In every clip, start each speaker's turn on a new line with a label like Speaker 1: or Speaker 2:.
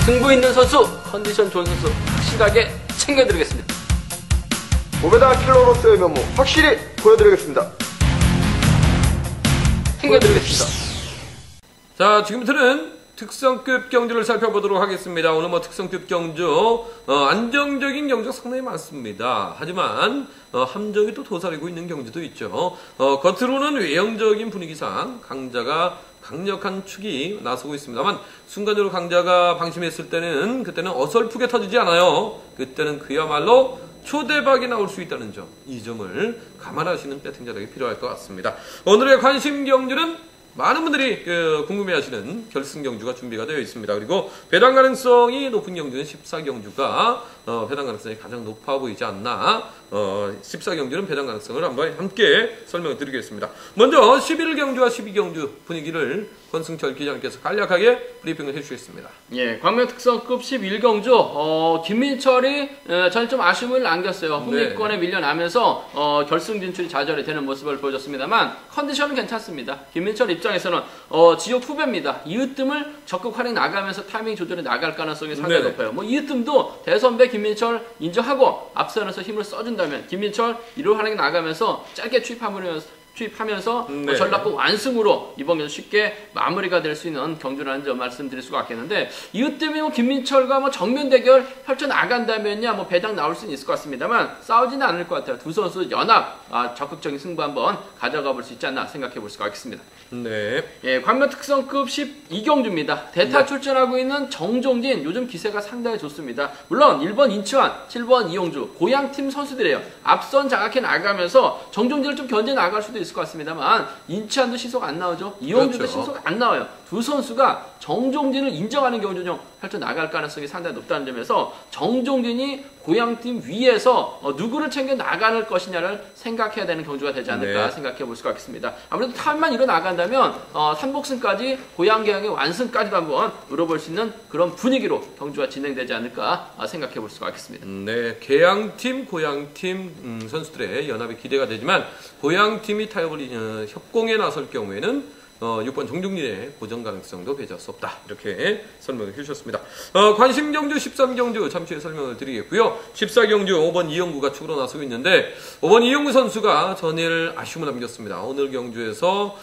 Speaker 1: 승부 있는 선수, 컨디션 좋은 선수 확실하게 챙겨드리겠습니다.
Speaker 2: 오베다 킬러로서의 면모 확실히 보여드리겠습니다.
Speaker 1: 챙겨드리겠습니다.
Speaker 3: 자, 지금부터는 특성급 경주를 살펴보도록 하겠습니다. 오늘 특성급 경주, 안정적인 경주가 상당히 많습니다. 하지만, 함정이 또 도사리고 있는 경주도 있죠. 겉으로는 외형적인 분위기상 강자가 강력한 축이 나서고 있습니다만, 순간적으로 강자가 방심했을 때는, 그때는 어설프게 터지지 않아요. 그때는 그야말로 초대박이 나올 수 있다는 점, 이 점을 감안하시는 배팅자들이 필요할 것 같습니다. 오늘의 관심 경주는 많은 분들이 궁금해하시는 결승 경주가 준비가 되어 있습니다. 그리고 배당 가능성이 높은 경주는 14경주가 배당 가능성이 가장 높아 보이지 않나. 14경주는 배당 가능성을 한번 함께 설명을 드리겠습니다. 먼저 11경주와 12경주 분위기를 권승철 기자님께서 간략하게 브리핑을 해주시겠습니다.
Speaker 1: 예, 광명특성급 11경주 김민철이 저는 좀 아쉬움을 남겼어요. 흥미권에 밀려나면서 결승 진출이 좌절이 되는 모습을 보여줬습니다만 컨디션은 괜찮습니다. 김민철 입장에서는 지역 후배입니다. 이으뜸을 적극 활용 나가면서 타이밍 조절해 나갈 가능성이 상당히 높아요. 이으뜸도 대선배 김민철 인정하고 앞선에서 힘을 써준다면 김민철 1호 활용 나가면서 짧게 투입하면서 전략국 완승으로 이번 경주 쉽게 마무리가 될 수 있는 경주라는 점 말씀드릴 수가 있겠는데, 이것 때문에 김민철과 정면 대결 펼쳐 나간다면야 배당 나올 수는 있을 것 같습니다만 싸우지는 않을 것 같아요. 두 선수 연합 적극적인 승부 한번 가져가 볼 수 있지 않나 생각해 볼 수가 있겠습니다.
Speaker 3: 네.
Speaker 1: 예, 광명 특성급 12경주입니다. 대타 출전하고 있는 정종진 요즘 기세가 상당히 좋습니다. 물론 1번 인치환, 7번 이용주 고향팀 선수들이에요. 앞선 장악해 나가면서 정종진을 좀 견제 나갈 수도 있을 것 같습니다만 인치환도 시속 안 나오죠. 이용주도 시속 안 나와요. 두 선수가 정종진을 인정하는 경주 중 펼쳐 나갈 가능성이 상당히 높다는 점에서 정종진이 고향팀 위에서 누구를 챙겨 나가는 것이냐를 생각해야 되는 경주가 되지 않을까 생각해 볼 수가 있습니다. 아무래도 타임만 일어 나간다면 3복승까지 고향계양의 완승까지도 한번 물어볼 수 있는 그런 분위기로 경주가 진행되지 않을까 생각해 볼 수가 있겠습니다.
Speaker 3: 네, 계양팀, 고향팀 선수들의 연합이 기대가 되지만 고향팀이 타협을 협공에 나설 경우에는 6번 정종진의 고정 가능성도 배제할 수 없다. 이렇게 설명을 해주셨습니다. 관심 경주 13경주 잠시 후에 설명을 드리겠고요. 14경주 5번 이영구가 축으로 나서고 있는데 5번 이영구 선수가 전일 아쉬움을 남겼습니다. 오늘 경주에서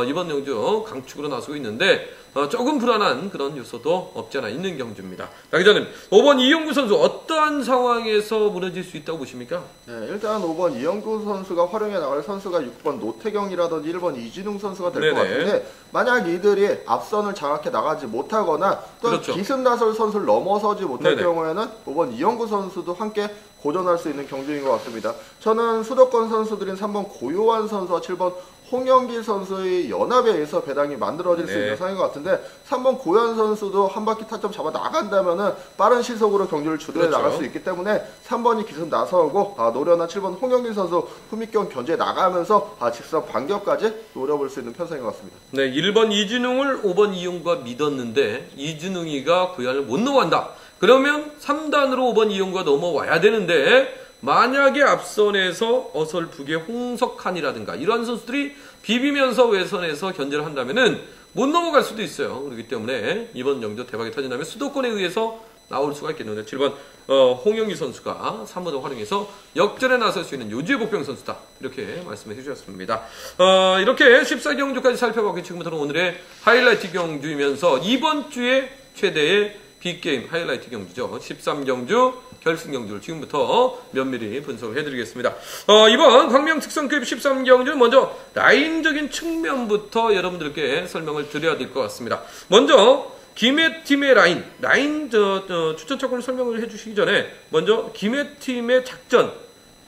Speaker 3: 이번 경주 강축으로 나서고 있는데 조금 불안한 그런 요소도 없지 않아 있는 경주입니다. 기자님, 5번 이영구 선수 어떠한 상황에서 무너질 수 있다고 보십니까?
Speaker 2: 네, 일단 5번 이영구 선수가 활용해 나갈 선수가 6번 노태경이라든지 1번 이진웅 선수가 될 것 같은데, 만약 이들이 앞선을 장악해 나가지 못하거나 또 기습 나설 선수를 넘어서지 못할 경우에는 5번 이영구 선수도 함께 고전할 수 있는 경주인 것 같습니다. 저는 수도권 선수들인 3번 고요한 선수와 7번 홍영기 선수의 연합에 의해서 배당이 만들어질 수 있는 상황인 것 같은데, 3번 고요한 선수도 한 바퀴 타점 잡아 나간다면은 빠른 시속으로 경주를 주도해 나갈 수 있기 때문에 3번이 기습 나서고 노련한 7번 홍영기 선수 후미권 견제 나가면서 직선 반격까지 노려볼 수 있는 편성인 것 같습니다.
Speaker 3: 네, 1번 이진웅을 5번 이용구가 믿었는데 이진웅이가 구야를 못 넘어간다. 그러면 3단으로 5번 이용구가 넘어와야 되는데, 만약에 앞선에서 어설프게 홍석환이라든가 이러한 선수들이 비비면서 외선에서 견제를 한다면은 못 넘어갈 수도 있어요. 그렇기 때문에 이번 경주 대박이 터진다면 수도권에 의해서 나올 수가 있겠는데 7번 홍영기 선수가 3번을 활용해서 역전에 나설 수 있는 요지의 복병 선수다. 이렇게 말씀을 해주셨습니다. 이렇게 14경주까지 살펴봤고, 지금부터는 오늘의 하이라이트 경주이면서 이번 주에 최대의 빅게임 하이라이트 경주죠. 13경주 결승 경주를 지금부터 면밀히 분석을 해드리겠습니다. 이번 광명 특성급 13경주 먼저 라인적인 측면부터 여러분들께 설명을 드려야 될 것 같습니다. 먼저 김해팀의 라인 추천 차권을 설명을 해주시기 전에 먼저 김해팀의 작전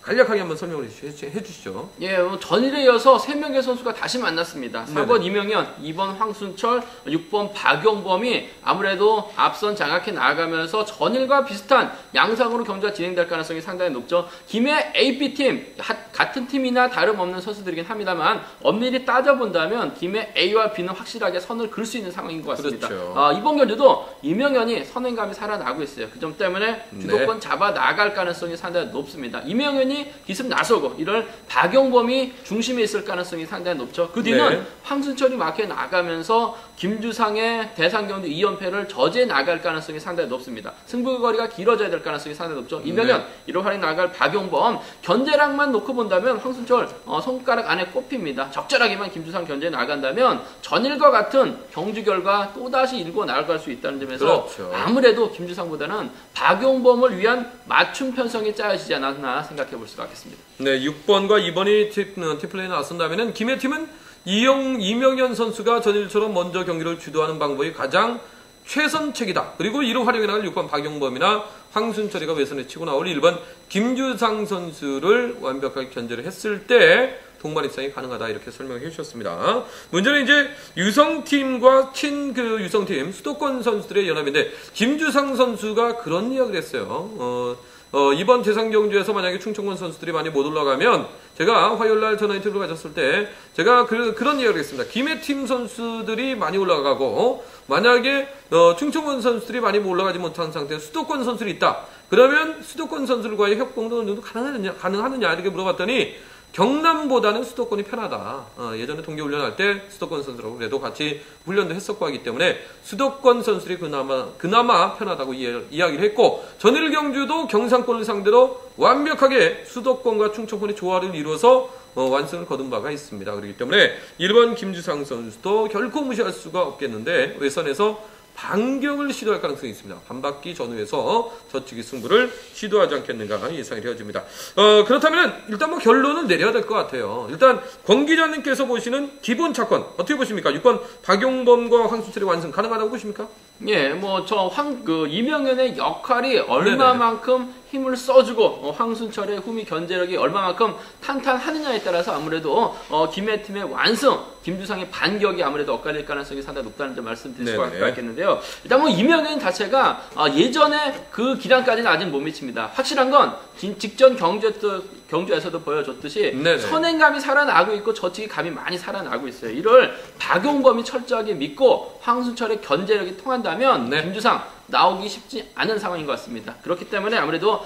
Speaker 3: 간략하게 한번 설명을 해주시죠.
Speaker 1: 예, 전일에 이어서 3명의 선수가 다시 만났습니다. 4번 이명현, 2번 황순철, 6번 박용범이 아무래도 앞선 장악해 나가면서 전일과 비슷한 양상으로 경주가 진행될 가능성이 상당히 높죠. 김해 AB팀, 같은 팀이나 다름없는 선수들이긴 합니다만 엄밀히 따져본다면 김해 A와 B는 확실하게 선을 그을 수 있는 상황인 것 같습니다. 이번 경주도 이명현이 선행감이 살아나고 있어요. 그 점 때문에 주도권 잡아 나갈 가능성이 상당히 높습니다. 이명현이 기습 나서고 이럴 박용범이 중심에 있을 가능성이 상당히 높죠. 그 뒤는 황순철이 막혀 나가면서 김주상의 대상 경주 2연패를 저지해 나갈 가능성이 상당히 높습니다. 승부거리가 길어져야 될 가능성이 상당히 높죠. 이명현, 1월 활약 나갈 박용범, 견제량만 놓고 본다면 황순철 손가락 안에 꼽힙니다. 적절하게만 김주상 견제해 나간다면 전일과 같은 경주 결과 또다시 일고 나갈 수 있다는 점에서
Speaker 3: 그렇죠.
Speaker 1: 아무래도 김주상보다는 박용범을 위한 맞춤 편성이 짜여지지 않았나 생각해 볼 수가 있겠습니다.
Speaker 3: 네, 6번과 2번이 티플레이 나왔다면 김해 팀은 이명현 선수가 전일처럼 먼저 경기를 주도하는 방법이 가장 최선책이다. 그리고 1호 활용에 나갈 6번 박용범이나 황순철이가 외선에 치고 나올 1번 김주상 선수를 완벽하게 견제를 했을 때 동반 입상이 가능하다 이렇게 설명해 주셨습니다. 문제는 이제 유성팀과 유성팀 수도권 선수들의 연합인데 김주상 선수가 그런 이야기를 했어요. 이번 대상 경주에서 만약에 충청권 선수들이 많이 못 올라가면 제가 화요일날 전화 인터뷰를 가졌을 때 제가 그런 이야기를 했습니다. 김해팀 선수들이 많이 올라가고 만약에 충청권 선수들이 많이 올라가지 못한 상태에서 수도권 선수들이 있다. 그러면 수도권 선수들과의 협동도 어느 정도 가능하느냐 이렇게 물어봤더니 경남보다는 수도권이 편하다. 예전에 동계훈련할 때 수도권 선수라고 그래도 같이 훈련도 했었고 하기 때문에 수도권 선수들이 그나마 편하다고 이야기를 했고 전일 경주도 경상권을 상대로 완벽하게 수도권과 충청권의 조화를 이루어서 완승을 거둔 바가 있습니다. 그렇기 때문에 1번 김주상 선수도 결코 무시할 수가 없겠는데 외선에서 반격을 시도할 가능성이 있습니다. 반바퀴 전후에서 저치기 승부를 시도하지 않겠는가 예상이 되어집니다. 그렇다면 일단 뭐 결론을 내려야 될 것 같아요. 일단 권 기자님께서 보시는 기본 차권 어떻게 보십니까? 6번 박용범과 황순철의 완승 가능하다고 보십니까?
Speaker 1: 예, 뭐 이명현의 역할이 얼마만큼 힘을 써주고 황순철의 후미 견제력이 얼마만큼 탄탄하느냐에 따라서 아무래도 김해팀의 완승, 김주상의 반격이 아무래도 엇갈릴 가능성이 상당히 높다는 점 말씀드릴 수가 있겠는데요. 일단 뭐 이명현 자체가 예전에 그 기량까지는 아직 못 미칩니다. 확실한 건 직전 경주에서도 보여줬듯이 선행감이 살아나고 있고 저치기 감이 많이 살아나고 있어요. 이를 박용범이 철저하게 믿고 황순철의 견제력이 통한다면 김주상 나오기 쉽지 않은 상황인 것 같습니다. 그렇기 때문에 아무래도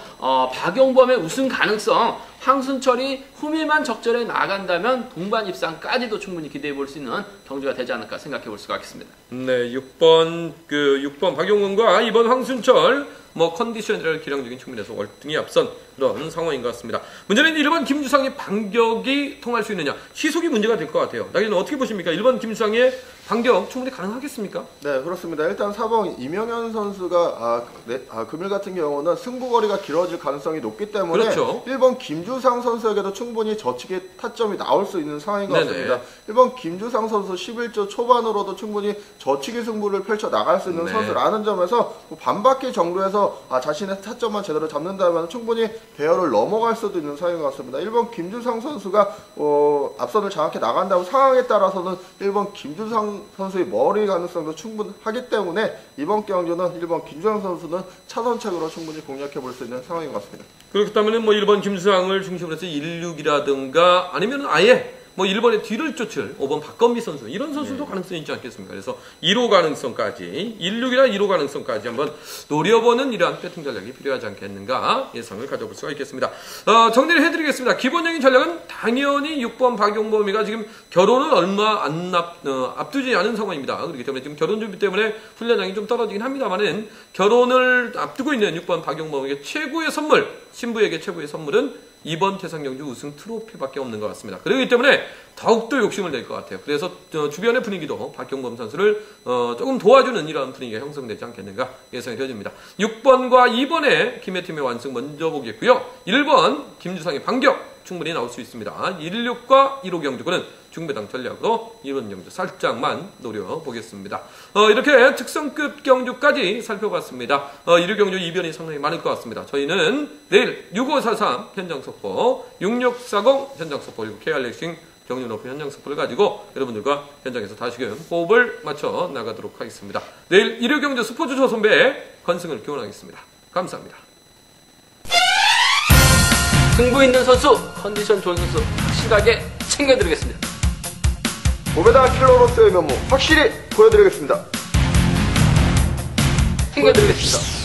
Speaker 1: 박용범의 우승 가능성, 황순철이 후미만 적절히 나간다면 동반 입상까지도 충분히 기대해 볼 수 있는 경주가 되지 않을까 생각해 볼 수가 있겠습니다.
Speaker 3: 네, 6번 박용범과 2번 황순철 컨디션이랄 기량적인 측면에서 월등히 앞선 그런 상황인 것 같습니다. 문제는 1번 김주상의 반격이 통할 수 있느냐 시속이 문제가 될 것 같아요. 나기는 어떻게 보십니까? 1번 김주상의 반격 충분히 가능하겠습니까?
Speaker 2: 네, 그렇습니다. 일단 4번 이명현 선수가 금일 같은 경우는 승부거리가 길어질 가능성이 높기 때문에
Speaker 3: 그렇죠.
Speaker 2: 1번 김주상 선수에게도 충분히 저치기 타점이 나올 수 있는 상황인 것 같습니다. 1번 김주상 선수 11조 초반으로도 충분히 저치기 승부를 펼쳐 나갈 수 있는 선수라는 점에서 반바퀴 정도에서 자신의 타점만 제대로 잡는다면 충분히 배열을 넘어갈 수도 있는 상황인 것 같습니다. 1번 김주상 선수가 앞선을 장악해 나간다는 상황에 따라서는 1번 김주상 선수의 머리 가능성도 충분하기 때문에 이번 경주는 1번 김주상 선수는 차선책으로 충분히 공략해 볼 수 있는 상황인 것 같습니다.
Speaker 3: 그렇다면 1번 김주상을 중심으로 해서 16이라든가 아니면 아예 1번의 뒤를 쫓을 5번 박건미 선수 이런 선수도 가능성이 있지 않겠습니까? 그래서 1호 가능성까지 16이나 1호 가능성까지 한번 노려보는 이러한 배팅 전략이 필요하지 않겠는가 예상을 가져볼 수가 있겠습니다. 정리를 해드리겠습니다. 기본적인 전략은 당연히 6번 박용범이가 지금 결혼을 얼마 앞두지 않은 상황입니다. 그렇기 때문에 지금 결혼 준비 때문에 훈련량이 좀 떨어지긴 합니다만은 결혼을 앞두고 있는 6번 박용범에게 최고의 선물, 신부에게 최고의 선물은 이번 대상경주 우승 트로피밖에 없는 것 같습니다. 그렇기 때문에 더욱더 욕심을 낼 것 같아요. 그래서 주변의 분위기도 박용범 선수를 조금 도와주는 이런 분위기가 형성되지 않겠는가 예상이 되어집니다. 6번과 2번의 김해팀의 완승 먼저 보겠고요. 1번 김주상의 반격 충분히 나올 수 있습니다. 16과 1호 경주는 중배당 전략으로 이번 경주 살짝만 노려보겠습니다. 이렇게 특성급 경주까지 살펴봤습니다. 1호 경주 이변이 상당히 많을 것 같습니다. 저희는 내일 6543 현장 속보, 6640 현장 속보, 그리고 KR레이싱 경륜 오픈 현장 속보를 가지고 여러분들과 현장에서 다시금 호흡을 맞춰 나가도록 하겠습니다. 내일 1호 경주 스포츠 조선배의 건승을 기원하겠습니다. 감사합니다.
Speaker 1: 승부 있는 선수, 컨디션 좋은 선수 확실하게 챙겨드리겠습니다.
Speaker 2: 고배당 킬러로서의 면모 확실히 보여드리겠습니다.
Speaker 1: 챙겨드리겠습니다.